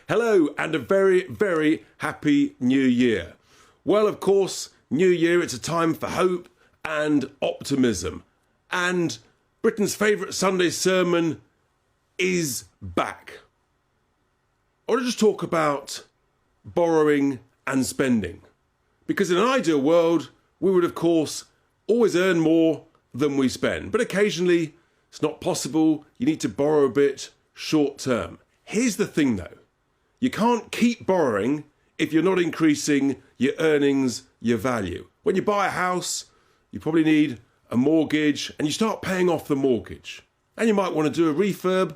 Hello and a very, very happy new year. Well, of course, new year, it's a time for hope and optimism. And Britain's favourite Sunday sermon is back. I want to just talk about borrowing and spending. Because in an ideal world, we would, of course, always earn more than we spend. But occasionally, it's not possible. You need to borrow a bit short term. Here's the thing, though. You can't keep borrowing if you're not increasing your earnings, your value. When you buy a house, you probably need a mortgage and you start paying off the mortgage. And you might want to do a refurb,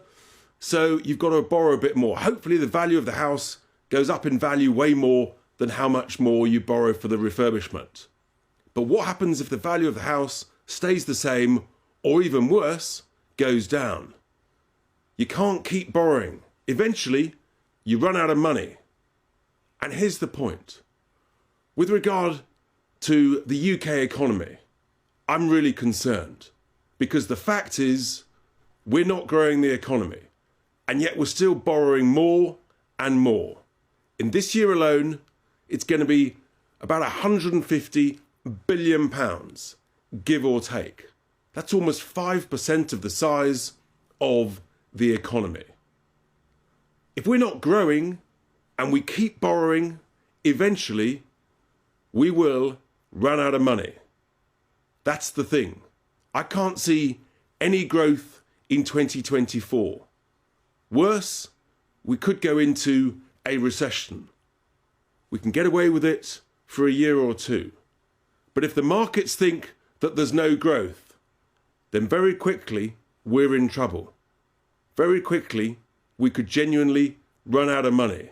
so you've got to borrow a bit more. Hopefully the value of the house goes up in value way more than how much more you borrow for the refurbishment. But what happens if the value of the house stays the same, or even worse, goes down? You can't keep borrowing. Eventually, you run out of money. And here's the point. With regard to the UK economy, I'm really concerned because the fact is we're not growing the economy and yet we're still borrowing more and more. In this year alone, it's going to be about £150 billion, give or take. That's almost 5% of the size of the economy. If we're not growing and we keep borrowing, eventually we will run out of money. That's the thing. I can't see any growth in 2024. Worse, we could go into a recession. We can get away with it for a year or two. But if the markets think that there's no growth, then very quickly we're in trouble. Very quickly we could genuinely run out of money.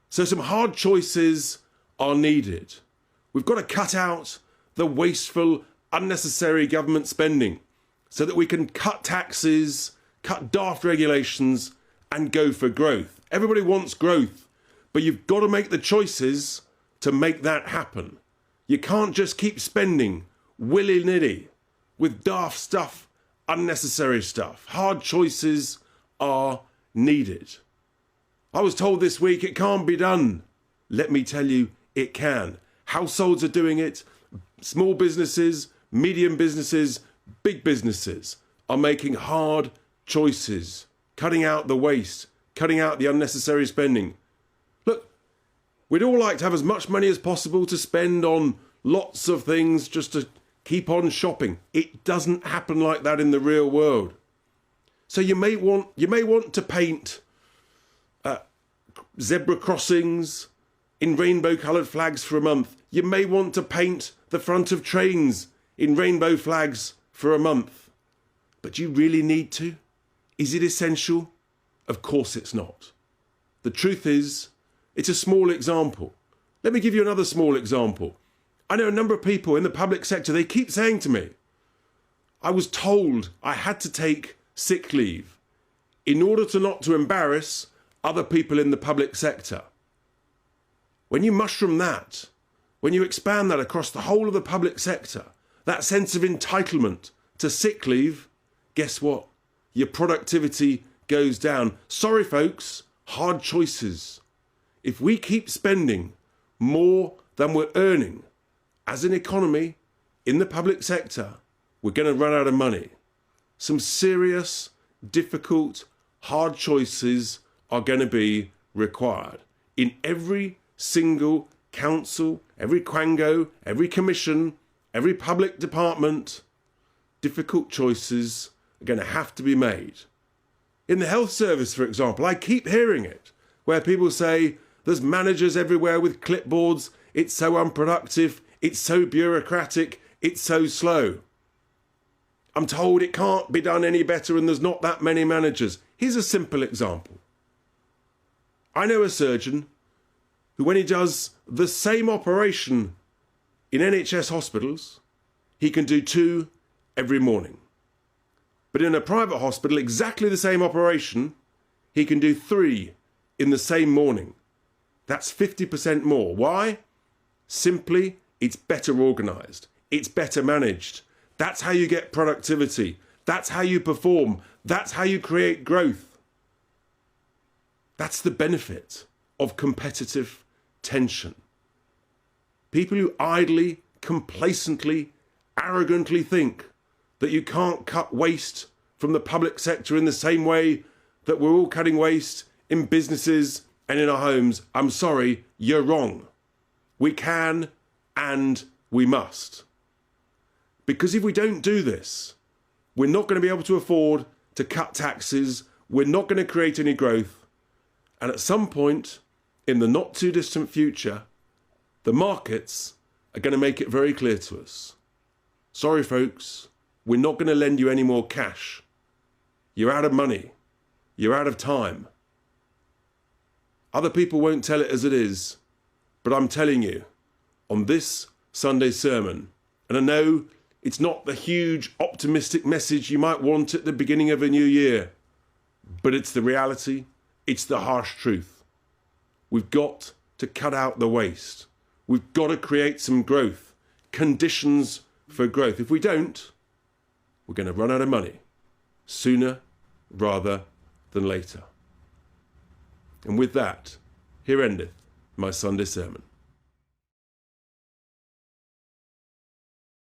So some hard choices are needed. We've got to cut out the wasteful, unnecessary government spending so that we can cut taxes, cut daft regulations and go for growth. Everybody wants growth, but you've got to make the choices to make that happen. You can't just keep spending willy-nilly with daft stuff, unnecessary stuff. Hard choices are needed. I was told this week it can't be done. Let me tell you, it can. Households are doing it. Small businesses, medium businesses, big businesses are making hard choices, cutting out the waste, cutting out the unnecessary spending. Look, we'd all like to have as much money as possible to spend on lots of things just to keep on shopping. It doesn't happen like that in the real world. So you may want to paint zebra crossings in rainbow-coloured flags for a month. You may want to paint the front of trains in rainbow flags for a month. But do you really need to? Is it essential? Of course it's not. The truth is, it's a small example. Let me give you another small example. I know a number of people in the public sector, they keep saying to me, I was told I had to take sick leave in order to embarrass other people in the public sector. When you mushroom that, when you expand that across the whole of the public sector, that sense of entitlement to sick leave, guess what? Your productivity goes down. Sorry, folks, hard choices. If we keep spending more than we're earning as an economy in the public sector, we're going to run out of money. Some serious, difficult, hard choices are going to be required. In every single council, every quango, every commission, every public department, difficult choices are going to have to be made. In the health service, for example, I keep hearing it, where people say there's managers everywhere with clipboards, it's so unproductive, it's so bureaucratic, it's so slow. I'm told it can't be done any better and there's not that many managers. Here's a simple example. I know a surgeon who, when he does the same operation in NHS hospitals, he can do 2 every morning. But in a private hospital, exactly the same operation, he can do 3 in the same morning. That's 50% more. Why? Simply, it's better organised. It's better managed. That's how you get productivity. That's how you perform. That's how you create growth. That's the benefit of competitive tension. People who idly, complacently, arrogantly think that you can't cut waste from the public sector in the same way that we're all cutting waste in businesses and in our homes, I'm sorry, you're wrong. We can and we must. Because if we don't do this, we're not going to be able to afford to cut taxes, we're not going to create any growth, and at some point in the not too distant future, the markets are going to make it very clear to us. Sorry folks, we're not going to lend you any more cash. You're out of money. You're out of time. Other people won't tell it as it is, but I'm telling you, on this Sunday sermon, and I know it's not the huge optimistic message you might want at the beginning of a new year, but it's the reality, it's the harsh truth. We've got to cut out the waste. We've got to create some growth, conditions for growth. If we don't, we're going to run out of money sooner rather than later. And with that, here endeth my Sunday sermon.